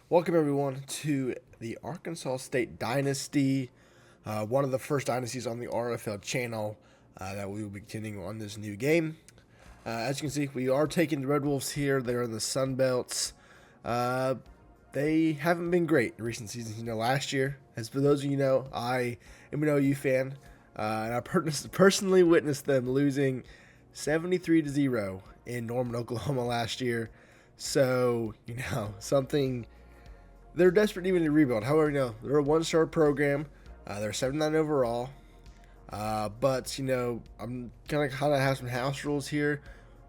Welcome everyone to the Arkansas State Dynasty, one of the first dynasties on the RFL channel that we will be continuing on this new game. As you can see, we are taking the Red Wolves here. They're in the Sun Belts. They haven't been great in recent seasons. Last year, as for those of you know, I am an OU fan, and I personally witnessed them losing 73-0 in Norman, Oklahoma last year. So, something. They're desperate even to rebuild. However, they're a one-star program. They're 79 overall. But, I'm going to kind of have some house rules here.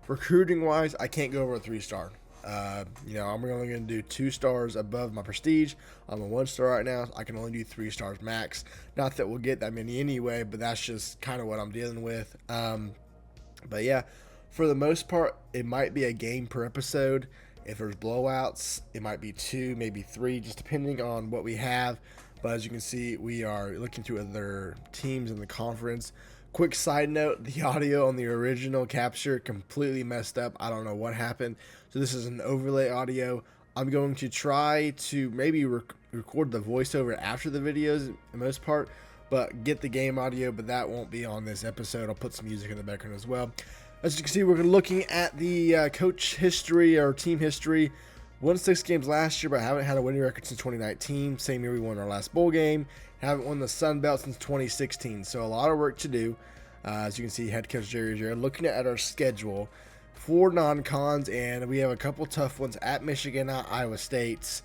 Recruiting-wise, I can't go over a 3-star. I'm only going to do 2 stars above my prestige. I'm a 1-star right now. I can only do 3 stars max. Not that we'll get that many anyway, but that's just kind of what I'm dealing with. But yeah, for the most part, it might be a game per episode. If there's blowouts, it might be 2, maybe 3, just depending on what we have. But as you can see, we are looking through other teams in the conference. Quick side note, the audio on the original capture completely messed up. I don't know what happened. So this is an overlay audio. I'm going to try to maybe record the voiceover after the videos, for the most part, but get the game audio, but that won't be on this episode. I'll put some music in the background as well. As you can see, we're looking at the coach history or team history. Won 6 games last year, but haven't had a winning record since 2019. Same year we won our last bowl game. Haven't won the Sun Belt since 2016. So a lot of work to do. As you can see, head coach Jerry is here. Looking at our schedule, 4 non-cons, and we have a couple tough ones at Michigan, at Iowa State.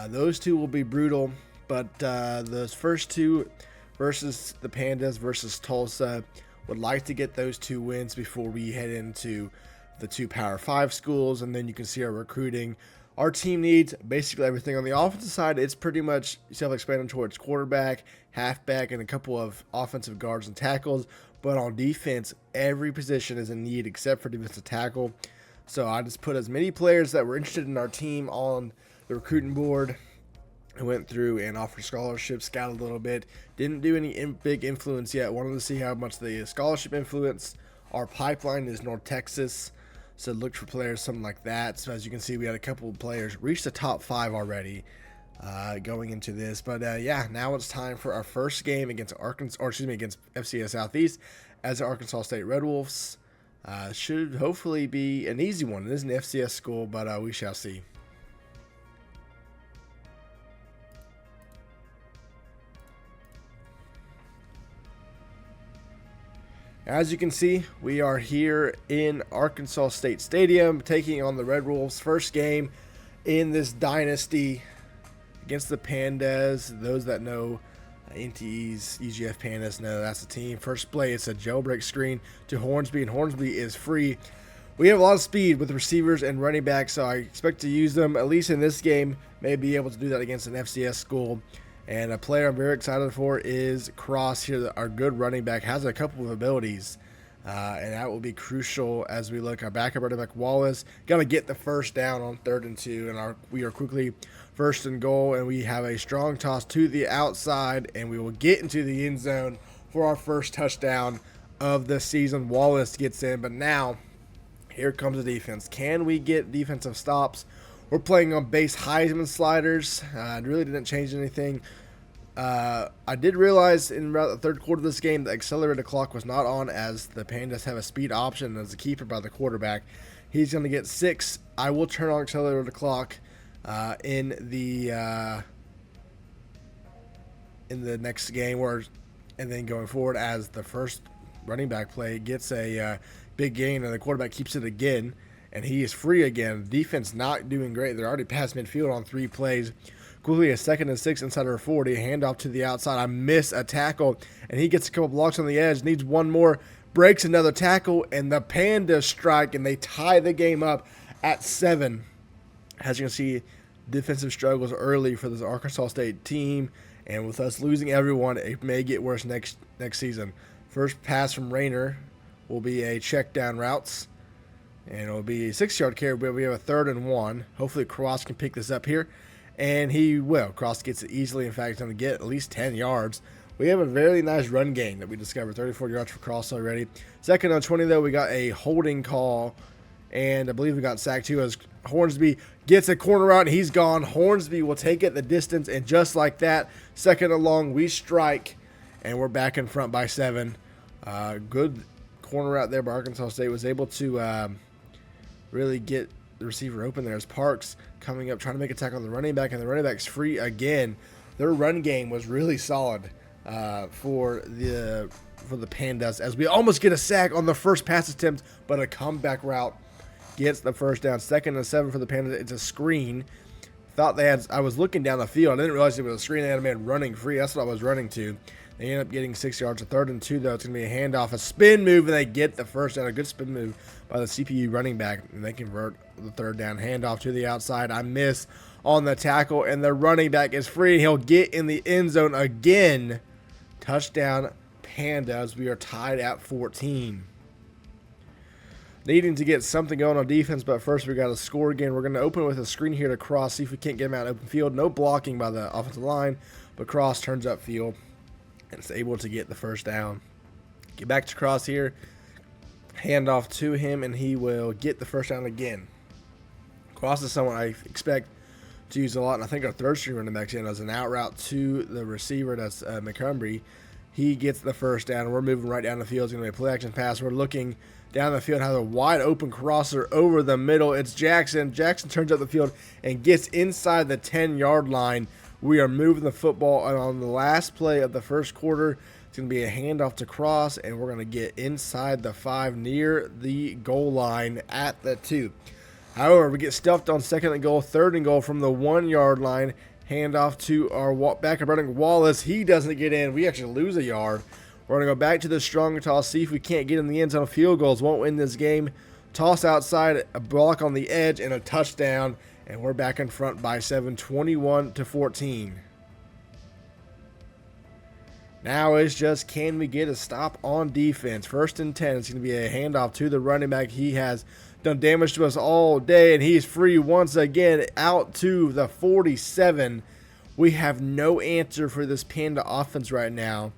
Those 2 will be brutal, but those first 2 versus the Pandas versus Tulsa, would like to get those 2 wins before we head into the 2 Power 5 schools, and then you can see our recruiting. Our team needs basically everything. On the offensive side, it's pretty much self-explanatory. It's quarterback, halfback, and a couple of offensive guards and tackles. But on defense, every position is in need except for defensive tackle. So I just put as many players that were interested in our team on the recruiting board. I went through and offered scholarships, scouted a little bit. Didn't do any big influence yet. Wanted to see how much the scholarship influence. Our pipeline is North Texas, so looked for players, something like that. So as you can see, we had a couple of players reach the top 5 already going into this. But yeah, now it's time for our first game against against FCS Southeast as the Arkansas State Red Wolves. Should hopefully be an easy one. It is an FCS school, but we shall see. As you can see, we are here in Arkansas State Stadium taking on the Red Wolves. First game in this dynasty against the Pandas. Those that know NTE's EGF Pandas know that's the team. First play, it's a jailbreak screen to Hornsby, and Hornsby is free. We have a lot of speed with receivers and running backs, so I expect to use them, at least in this game. May be able to do that against an FCS school. And a player I'm very excited for is Cross here. Our good running back has a couple of abilities, and that will be crucial as we look. Our backup running back Wallace got to get the first down on 3rd and 2, and we are quickly 1st and goal, and we have a strong toss to the outside, and we will get into the end zone for our first touchdown of the season. Wallace gets in, but now here comes the defense. Can we get defensive stops? We're playing on base Heisman sliders. It really didn't change anything. I did realize in the 3rd quarter of this game the accelerated clock was not on, as the Pandas have a speed option as a keeper by the quarterback. He's going to get 6. I will turn on accelerated clock in the next game, and then going forward as the first running back play gets a big gain and the quarterback keeps it again. And he is free again. Defense not doing great. They're already past midfield on 3 plays. Quickly a 2nd and 6 inside our 40. Handoff to the outside. I miss a tackle. And he gets a couple blocks on the edge. Needs one more. Breaks another tackle. And the Pandas strike. And they tie the game up at 7. As you can see, defensive struggles early for this Arkansas State team. And with us losing everyone, it may get worse next season. First pass from Rayner will be a check down routes. And it'll be a 6-yard carry, but we have a 3rd and 1. Hopefully Cross can pick this up here. And he will. Cross gets it easily. In fact, he's going to get at least 10 yards. We have a very nice run game that we discovered. 34 yards for Cross already. 2nd and 20, though, we got a holding call. And I believe we got sacked, too, as Hornsby gets a corner out, and he's gone. Hornsby will take it the distance, and just like that, second and long, we strike, and we're back in front by 7. Good corner out there by Arkansas State. Was able to really get the receiver open there as Parks coming up, trying to make a tackle on the running back, and the running back's free again. Their run game was really solid for the Pandas, as we almost get a sack on the first pass attempt, but a comeback route gets the first down. 2nd and 7 for the Pandas. It's a screen. Thought they had. I was looking down the field. I didn't realize it was a screen. They had a man running free. That's what I was running to. They end up getting 6 yards. A 3rd and 2, though. It's going to be a handoff, a spin move, and they get the first down. A good spin move by the CPU running back, and they convert the 3rd down. Handoff to the outside. I miss on the tackle, and the running back is free. He'll get in the end zone again. Touchdown, Pandas. We are tied at 14. Needing to get something going on defense, but first we got to score again. We're going to open with a screen here to Cross, see if we can't get him out in open field. No blocking by the offensive line, but Cross turns upfield and is able to get the first down. Get back to Cross here, hand off to him, and he will get the first down again. Cross is someone I expect to use a lot, and I think our 3rd string running back does an out route to the receiver. That's Montgomery. He gets the first down. We're moving right down the field. It's going to be a play action pass. We're looking down the field, has a wide open crosser over the middle. It's Jackson. Jackson turns up the field and gets inside the 10-yard line. We are moving the football, and on the last play of the first quarter, it's going to be a handoff to Cross, and we're going to get inside the 5 near the goal line at the 2. However, we get stuffed on 2nd and goal, 3rd and goal from the 1-yard line. Handoff to our backup running Wallace. He doesn't get in. We actually lose a yard. We're going to go back to the strong toss, see if we can't get in the end zone. Field goals won't win this game. Toss outside, a block on the edge, and a touchdown. And we're back in front by 7, 21-14. Now it's just, can we get a stop on defense? 1st and 10. It's going to be a handoff to the running back. He has done damage to us all day, and he's free once again out to the 47. We have no answer for this Panda offense right now.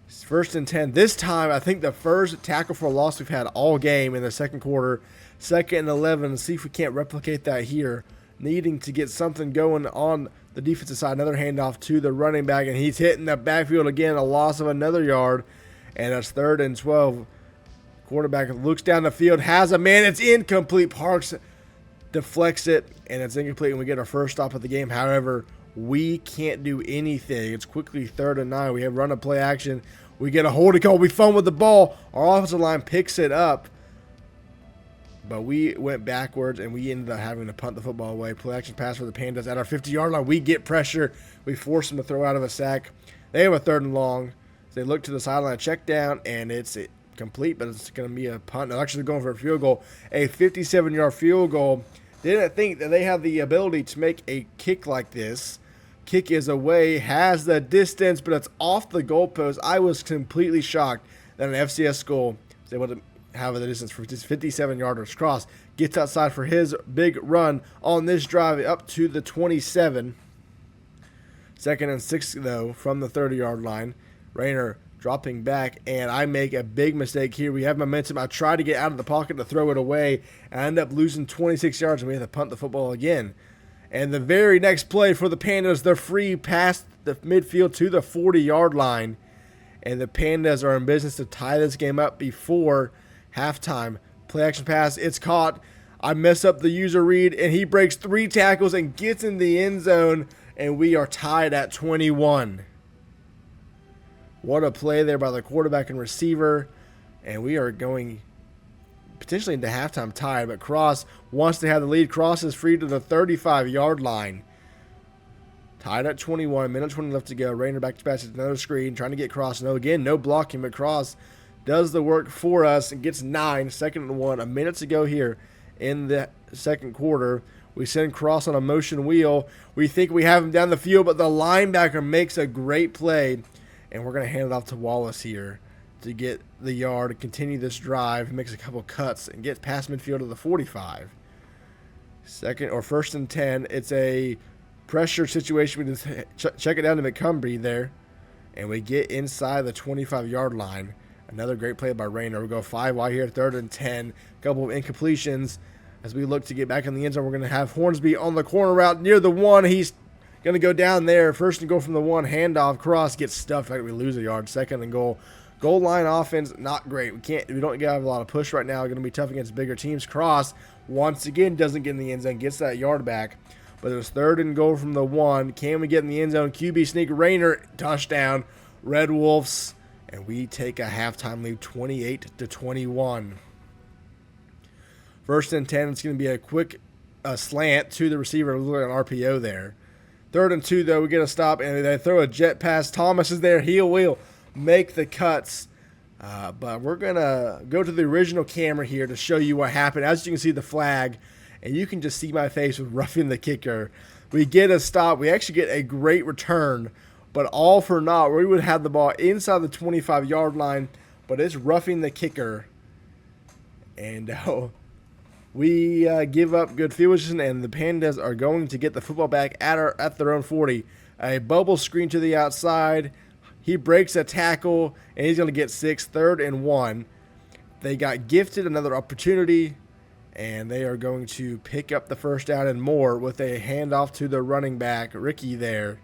1st and 10. This time, I think the first tackle for a loss we've had all game in the second quarter. 2nd and 11. Let's see if we can't replicate that here. Needing to get something going on the defensive side. Another handoff to the running back, and he's hitting the backfield again. A loss of another yard, and it's 3rd and 12. Quarterback looks down the field, has a man. It's incomplete. Parks deflects it, and it's incomplete, and we get our first stop of the game. However, we can't do anything. It's quickly 3rd and 9. We have run a play action. We get a holding call. We fumble with the ball. Our offensive line picks it up, but we went backwards, and we ended up having to punt the football away. Play action pass for the Pandas at our 50-yard line. We get pressure. We force them to throw out of a sack. They have a 3rd and long. They look to the sideline, check down, and it's complete, but it's going to be a punt. They're actually going for a field goal, a 57-yard field goal. They didn't think that they have the ability to make a kick like this. Kick is away, has the distance, but it's off the goalpost. I was completely shocked that an FCS school was able to have the distance for this 57-yarders. Cross gets outside for his big run on this drive up to the 27. 2nd and 6, though, from the 30-yard line. Rayner dropping back, and I make a big mistake here. We have momentum. I try to get out of the pocket to throw it away, and I end up losing 26 yards, and we have to punt the football again. And the very next play for the Pandas, they're free past the midfield to the 40-yard line, and the Pandas are in business to tie this game up before halftime. Play action pass, it's caught. I mess up the user read, and he breaks 3 tackles and gets in the end zone, and we are tied at 21. What a play there by the quarterback and receiver. And we are going potentially into halftime tied, but Cross wants to have the lead. Cross is free to the 35-yard line. Tied at 21, minute 20 left to go. Rayner back to pass at another screen, trying to get Cross. No blocking, but Cross does the work for us and gets 9, 2nd and 1. A minute to go here in the second quarter. We send Cross on a motion wheel. We think we have him down the field, but the linebacker makes a great play. And we're going to hand it off to Wallace here to get the yard to continue this drive. He makes a couple cuts and gets past midfield to the 45. 1st and 10. It's a pressure situation. We just check it down to Montgomery there. And we get inside the 25-yard line. Another great play by Rayner. We go 5 wide here, 3rd and 10. A couple of incompletions. As we look to get back in the end zone, we're going to have Hornsby on the corner route near the 1. He's going to go down there. First and goal from the 1. Handoff. Cross gets stuffed. We lose a yard. Second and goal. Goal line offense, not great. We don't have a lot of push right now. Going to be tough against bigger teams. Cross, once again, doesn't get in the end zone. Gets that yard back. But it was third and goal from the 1. Can we get in the end zone? QB sneak. Rayner, touchdown. Red Wolves. And we take a halftime lead, 28-21. First and 10, it's going to be a quick slant to the receiver. Look at an RPO there. Third and 2, though, we get a stop, and they throw a jet pass. Thomas is there. He will make the cuts. But we're going to go to the original camera here to show you what happened. As you can see, the flag, and you can just see my face with roughing the kicker. We get a stop. We actually get a great return, but all for naught. We would have the ball inside the 25-yard line, but it's roughing the kicker. And we give up good field position, and the Pandas are going to get the football back at their own 40. A bubble screen to the outside. He breaks a tackle, and he's going to get 6, 3rd and 1. They got gifted another opportunity, and they are going to pick up the first down and more with a handoff to the running back, Ricky there.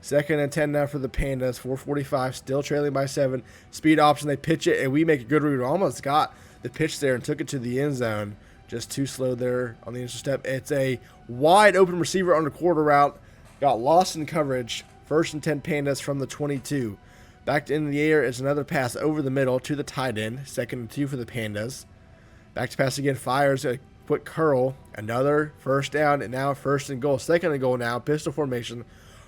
2nd and 10 now for the Pandas, 4:45, still trailing by 7. Speed option, they pitch it, and we make a good read. Almost got the pitch there and took it to the end zone. Just too slow there on the initial step. It's a wide open receiver on the quarter route. Got lost in coverage. 1st and 10 Pandas from the 22. Back to in the air is another pass over the middle to the tight end. 2nd and 2 for the Pandas. Back to pass again. Fires a quick curl. Another first down, and now 1st and goal. 2nd and goal now. Pistol formation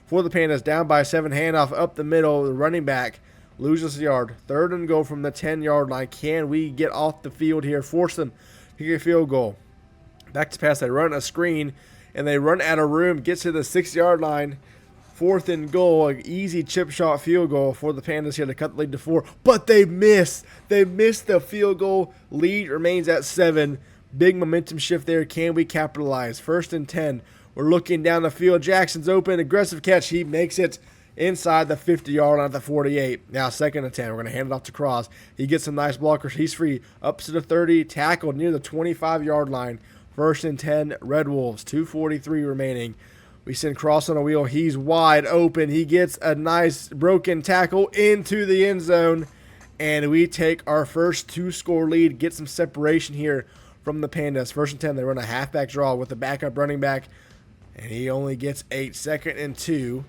for the Pandas. Down by 7. Handoff up the middle. The running back loses a yard. 3rd and goal from the 10-yard line. Can we get off the field here? Force them to get a field goal. Back to pass. They run a screen, and they run out of room. Gets to the 6-yard line. 4th and goal. An easy chip shot field goal for the Pandas here to cut the lead to 4. But they miss. They missed the field goal. Lead remains at 7. Big momentum shift there. Can we capitalize? 1st and 10. We're looking down the field. Jackson's open. Aggressive catch. He makes it inside the 50-yard line at the 48. Now 2nd and 10. We're going to hand it off to Cross. He gets some nice blockers. He's free. Up to the 30. Tackled near the 25-yard line. 1st and 10. Red Wolves. 2:43 remaining. We send Cross on a wheel. He's wide open. He gets a nice broken tackle into the end zone. And we take our first 2-score lead. Get some separation here from the Pandas. 1st and 10. They run a halfback draw with the backup running back. And he only gets 8. 2nd and 2.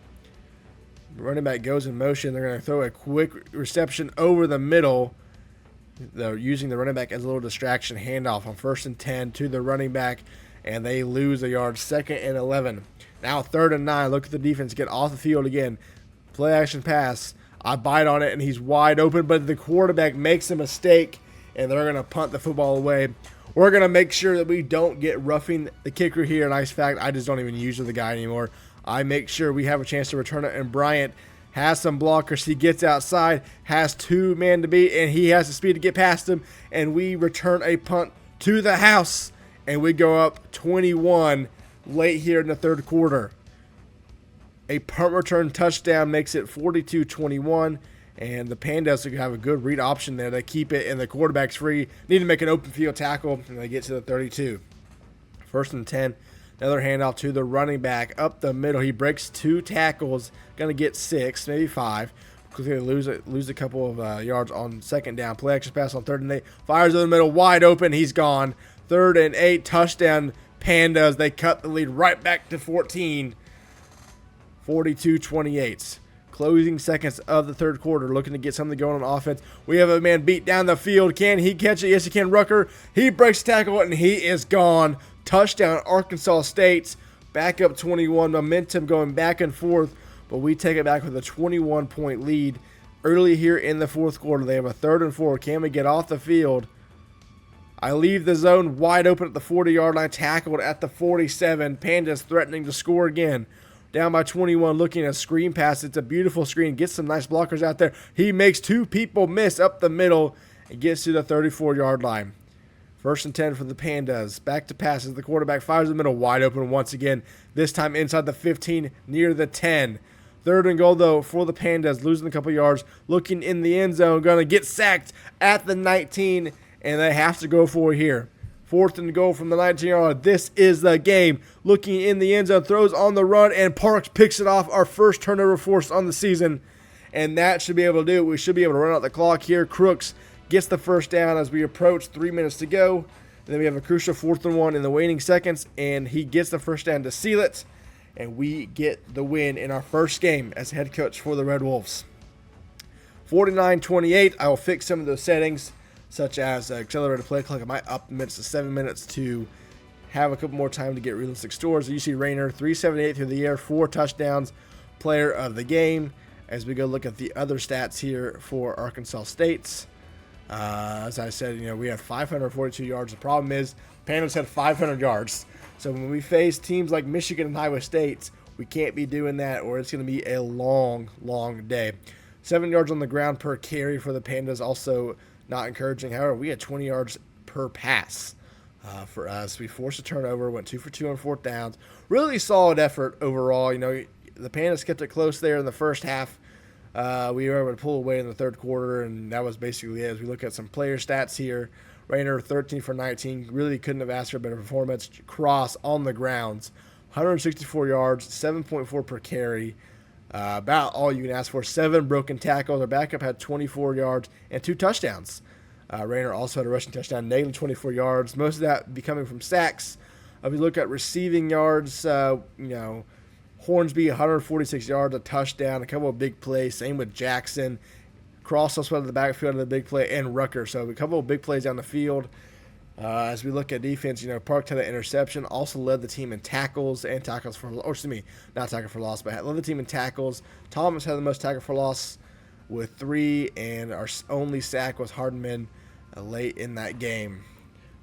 The running back goes in motion. They're going to throw a quick reception over the middle. They're using the running back as a little distraction. Handoff on 1st and 10 to the running back. And they lose a yard. 2nd and 11. Now 3rd and 9. Look at the defense get off the field again. Play action pass. I bite on it, and he's wide open. But the quarterback makes a mistake, and they're going to punt the football away. We're going to make sure that we don't get roughing the kicker here. Nice fact, I just don't even use the guy anymore. I make sure we have a chance to return it, and Bryant has some blockers. He gets outside, has 2 men to beat, and he has the speed to get past him, and we return a punt to the house, and we go up 21 late here in the 3rd quarter. A punt return touchdown makes it 42-21. And the Pandas have a good read option there. They keep it, and the quarterback's free. Need to make an open field tackle, and they get to the 32. 1st and 10. Another handoff to the running back up the middle. He breaks 2 tackles. Going to get 6, maybe 5. Quickly lose a couple of yards on 2nd down. Play action pass on 3rd and 8. Fires in the middle, wide open. He's gone. 3rd and 8. Touchdown Pandas. They cut the lead right back to 14. 42-28. Closing seconds of the 3rd quarter, looking to get something going on offense. We have a man beat down the field. Can he catch it? Yes, he can. Rucker, he breaks tackle, and he is gone. Touchdown, Arkansas State. Back up 21. Momentum going back and forth, but we take it back with a 21-point lead. Early here in the 4th quarter, they have a 3rd and 4. Can we get off the field? I leave the zone wide open at the 40-yard line, tackled at the 47. Pandas threatening to score again. Down by 21, looking at a screen pass. It's a beautiful screen. Gets some nice blockers out there. He makes 2 people miss up the middle and gets to the 34-yard line. 1st and 10 for the Pandas. Back to passes. The quarterback fires the middle wide open once again. This time inside the 15, near the 10. 3rd and goal, though, for the Pandas. Losing a couple yards. Looking in the end zone. Going to get sacked at the 19, and they have to go for it here. 4th and goal from the 19-yard line. This is the game. Looking in the end zone, throws on the run, and Parks picks it off. Our first turnover forced on the season, and that should be able to do it. We should be able to run out the clock here. Crooks gets the first down as we approach 3 minutes to go. And then we have a crucial 4th and 1 in the waning seconds, and he gets the first down to seal it, and we get the win in our first game as head coach for the Red Wolves. 49-28. I will fix some of those settings, such as accelerated play clock. I might up minutes to 7 minutes to have a couple more time to get realistic scores. You see Rayner 378 through the air, 4 touchdowns, player of the game. As we go look at the other stats here for Arkansas State's. As I said, we have 542 yards. The problem is Panthers had 500 yards. So when we face teams like Michigan and Iowa State, we can't be doing that, or it's going to be a long, long day. 7 yards on the ground per carry for the Pandas, also not encouraging. However, we had 20 yards per pass for us. We forced a turnover, went 2 for 2 on 4th downs. Really solid effort overall. The Pandas kept it close there in the first half. We were able to pull away in the third quarter, and that was basically it. As we look at some player stats here, Rayner 13 for 19, really couldn't have asked for a better performance. Cross on the grounds, 164 yards, 7.4 per carry, about all you can ask for. 7 broken tackles. Our backup had 24 yards and 2 touchdowns. Rayner also had a rushing touchdown, negative 24 yards. Most of that be coming from sacks. If we look at receiving yards, Hornsby, 146 yards, a touchdown, a couple of big plays. Same with Jackson. Cross also out of the backfield of the big play, and Rucker. So a couple of big plays down the field. As we look at defense, Park had an interception. Also led the team in tackles and tackles for, or excuse me, not tackle for loss, but led the team in tackles. Thomas had the most tackle for loss with 3, and our only sack was Hardman late in that game.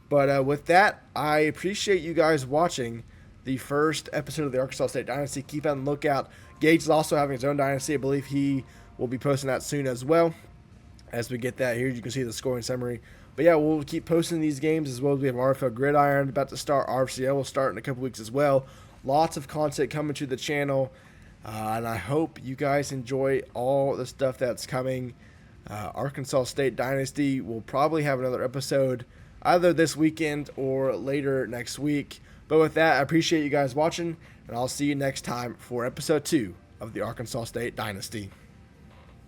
But with that, I appreciate you guys watching the first episode of the Arkansas State Dynasty. Keep on the lookout. Gage is also having his own Dynasty. I believe he will be posting that soon as well. As we get that here, you can see the scoring summary. But yeah, we'll keep posting these games as well as we have RFL Gridiron about to start. RFCL will start in a couple weeks as well. Lots of content coming to the channel. And I hope you guys enjoy all the stuff that's coming. Arkansas State Dynasty will probably have another episode either this weekend or later next week. But with that, I appreciate you guys watching, and I'll see you next time for episode 2 of the Arkansas State Dynasty.